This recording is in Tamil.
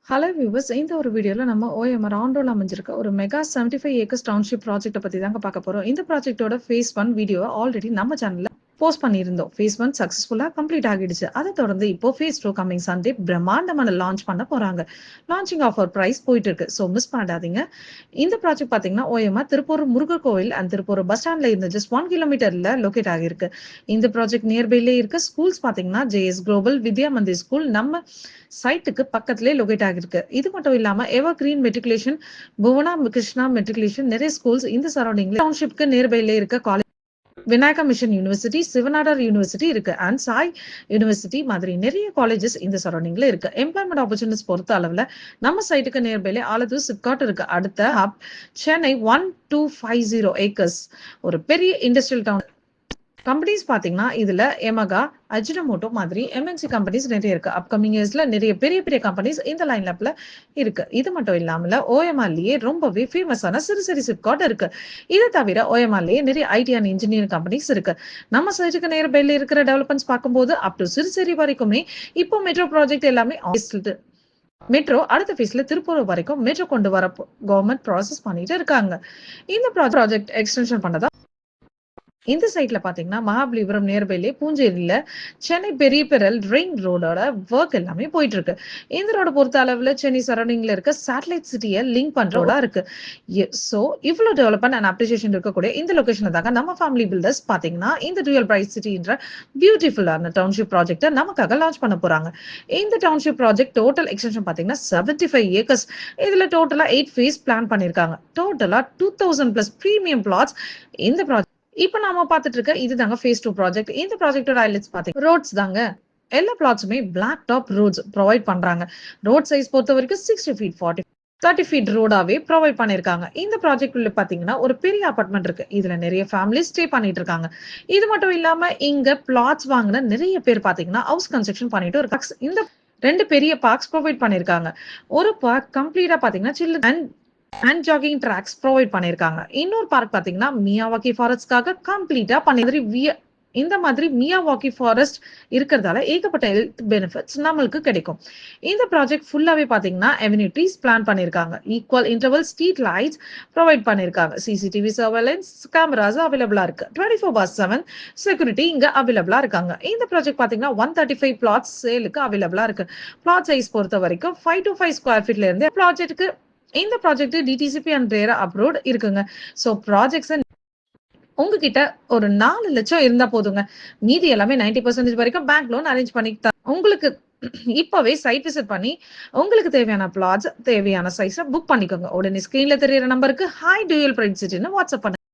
ஹலோ வியூவர்ஸ், இந்த ஒரு வீடியோல நம்ம ஓஎம்ஆர் ஆண்டோல அமைஞ்சிருக்க ஒரு மெகா 75 ஏக்கர்ஸ் டவுன்ஷிப் ப்ராஜெக்ட்ட பத்தி தாங்க பார்க்க போறோம். இந்த ப்ராஜெக்ட்டோட ஃபேஸ் 1 வீடியோவ ஆல்ரெடி நம்ம சேனல்ல போஸ்ட் பண்ணியிருந்தோம். ஃபேஸ் 1 சக்சஸ்ஃபுல்லா கம்ப்ளீட் ஆகிடுச்சு. அதை தொடர்ந்து இப்போ ஃபேஸ் 2 கமிங் சண்டே பிரம்மாண்டமான லான்ச் பண்ண போறாங்க. லான்ச்சிங் ஆஃபர் பிரைஸ் போயிட்டு இருக்கு. ஸோ மிஸ் பண்ணாதீங்க. இந்த ப்ராஜெக்ட் பார்த்தீங்கன்னா ஓஎம்ஆர் திருப்பூர் முருகர் கோவில் அண்ட் திருப்பூர் பஸ் ஸ்டாண்ட்ல இருந்து ஜஸ்ட் 1 கிலோமீட்டர்ல லொகேட் ஆகிருக்கு. இந்த ப்ராஜெக்ட் நியர்பைலே இருக்க ஸ்கூல்ஸ் பார்த்தீங்கன்னா JS global Vidya Mandir school நம்ம சைட்டுக்கு பக்கத்திலே லொகேட் ஆகிருக்கு. இது மட்டும் இல்லாம ever green matriculation, Bhuvana Krishna matriculation நிறைய ஸ்கூல்ஸ் இந்த சரௌண்டிங்ல டவுன்ஷிப்க்கு நியர்பைலே இருக்க college Vinayaka mission university, Shiv Nadar university இருக்கு அண்ட் சாய் யூனிவர்சிட்டி மாதிரி நிறைய காலேஜஸ் இந்த சரௌண்டிங்ல இருக்கு. எம்ப்ளாய்மெண்ட் ஆப்பர்ச்சுனிட்டிஸ் பொறுத்த அளவுல நம்ம சைட்டுக்கு நியர்பைல ஆலத்தூர் சிப்காட் இருக்கு. அடுத்த ஹப் சென்னை 1250 ஏக்கர்ஸ் ஒரு பெரிய இண்டஸ்ட்ரியல் டவுன். கம்பெனிஸ் பாத்தீங்கன்னா இதுல எமகா, அஜினோமோட்டோ மாதிரி எம்என்சி கம்பெனிஸ் நிறைய இருக்கு. அப்கமிங் இயர்ஸ்ல நிறைய பெரிய பெரிய கம்பெனிஸ் இந்த லைன் அப்ல இருக்கு. இது மட்டும் இல்லாமல ஓஎம்ஆர்லயே ரொம்பவே ஃபேமஸான சிறுசரி சிப்காட் இருக்கு. இதை தவிர ஓஎம்ஆர்லயே நிறைய ஐடி அண்ட் இன்ஜினியரிங் கம்பெனிஸ் இருக்கு. நம்ம சைட்டுக்கு நேர் பைல இருக்கிற டெவலப்மெண்ட்ஸ் பார்க்கும்போது அப் டு சிறுசரி வரைக்குமே இப்போ மெட்ரோ ப்ராஜெக்ட் எல்லாமே மெட்ரோ அடுத்த ஃபேஸ்ல திருப்பூர் வரைக்கும் மெட்ரோ கொண்டு வர கவர்மெண்ட் ப்ராசஸ் பண்ணிட்டு இருக்காங்க. இந்த ப்ராஜெக்ட் எக்ஸ்டென்ஷன் பண்ணதா இந்த சைட்ல பாத்தீங்கன்னா மகாபலிபுரம் நியர்பைலே பூஞ்சேரியில சென்னை பெரிய பெரல் ரிங் ரோடோட ஒர்க் எல்லாமே போயிட்டு இருக்கு. இந்த ரோட பொறுத்த அளவுல சென்னை சரௌண்டிங்ல இருக்க சேட்டலைட் சிட்டியை லிங்க் பண்ற ரோடா இருக்கு. சோ இவ்வளவு டெவலப்மெண்ட் அண்ட் அப்ரிசியேஷன் இருக்கக்கூடிய இந்த லொகேஷன் தாங்க நம்ம ஃபேமிலி பில்டர்ஸ் பாத்தீங்கன்னா இந்த டுவல் பிரைட் சிட்டின்ற பியூட்டிஃபுல்லான டவுன்ஷிப் ப்ராஜெக்ட நமக்காக லான்ச் பண்ண போறாங்க. இந்த டவுன்ஷிப் ப்ராஜெக்ட் டோட்டல் எக்ஸ்டென்ஷன் பாத்தீங்கன்னா 75 ஏக்கர்ஸ். இதுல டோட்டலா 8 ஃபேஸ் பிளான் பண்ணிருக்காங்க. டோட்டலா 2000+ பிரீமியம் பிளாட்ஸ் இந்த ப்ராஜெக்ட். இப்ப நாம பாத்துட்டு இருக்க இதுதாங்க ஃபேஸ் 2 ப்ராஜெக்ட். இந்த ப்ராஜெக்டோட ஹைலைட்ஸ் பாத்தீங்கன்னா ரோட்ஸ் தாங்க. எல்லா பிளாட்ஸுமே பிளாக் டாப் ரோட்ஸ் ப்ரொவைட் பண்றாங்க. ரோட் சைஸ் பொறுத்த வரைக்கும் 60 ஃபீட் 30 ஃபீட் ரோடாவே ப்ரொவைட் பண்ணிருக்காங்க. இந்த ப்ராஜெக்ட் உள்ள பாத்தீங்கன்னா ஒரு பெரிய அபார்ட்மெண்ட் இருக்கு. இதுல நிறைய ஃபேமிலிஸ் ஸ்டே பண்ணிட்டு இருக்காங்க. இது மட்டும் இல்லாம இங்க பிளாட்ஸ் வாங்கின நிறைய பேர் பாத்தீங்கன்னா ஹவுஸ் கன்ஸ்ட்ரக்ஷன் பண்ணிட்டு இருக்காங்க. இந்த 2 பெரிய பார்க்ஸ் ப்ரொவைட் பண்ணிருக்காங்க. ஒரு பார்க் கம்ப்ளீட்டா பாத்தீங்கன்னா children and jogging tracks provide பண்ணிருக்காங்க. இன்னொரு பார்க் பாத்தீங்கன்னா மியாவாக்கி ஃபாரஸ்ட்காக கம்ப்ளீட்டா இந்த மாதிரி மியாவாக்கி ஃபாரஸ்ட் இருக்கிறதால ஏகப்பட்ட ஹெல்த் பெனிஃபிட்ஸ் நம்மளுக்கு கிடைக்கும். இந்த ப்ராஜெக்ட் ஃபுல்லாவே பாத்தீங்கன்னா அவென்யூ ட்ரீஸ் பிளான் பண்ணிருக்காங்க. Equal interval street lights provide பண்ணிருக்காங்க. சிசிடிவி சர்வேலன்ஸ் கேமராஸ் அவைலபிளா இருக்கு. 24/7 செக்யூரிட்டி இங்க அவைலபிளா இருக்காங்க. இந்த ப்ராஜெக்ட் பாத்தீங்கன்னா 135 பிளாட்ஸ் சேலுக்கு அவைலபிளா இருக்கு. பிளாட் சைஸ் பொறுத்த வரைக்கும் 5 to 5 ஸ்கொயர் ஃபீட்ல இருந்து ப்ராஜெக்ட்டுக்கு இந்த ப்ராஜெக்ட் டிடிசிபி அண்ட் ரேரா அப்ரோட் இருக்குங்க. சோ ப்ராஜெக்ட்ஸ் உங்ககிட்ட ஒரு 4 லட்சம் இருந்தா போதுங்க. மீதி எல்லாமே 90% வரைக்கும் பேங்க் லோன் அரேஞ்ச் பண்ணி உங்களுக்கு இப்பவே சைட் விசிட் பண்ணி உங்களுக்கு தேவையான பிளாட்ஸ் தேவையான சைஸ புக் பண்ணிக்கோங்க. உடனே ஸ்கிரீன்ல தெரியற நம்பருக்கு ஹாய் டுயல் பிரைட் சிட்டின்னு வாட்ஸ்அப் பண்ணுங்க.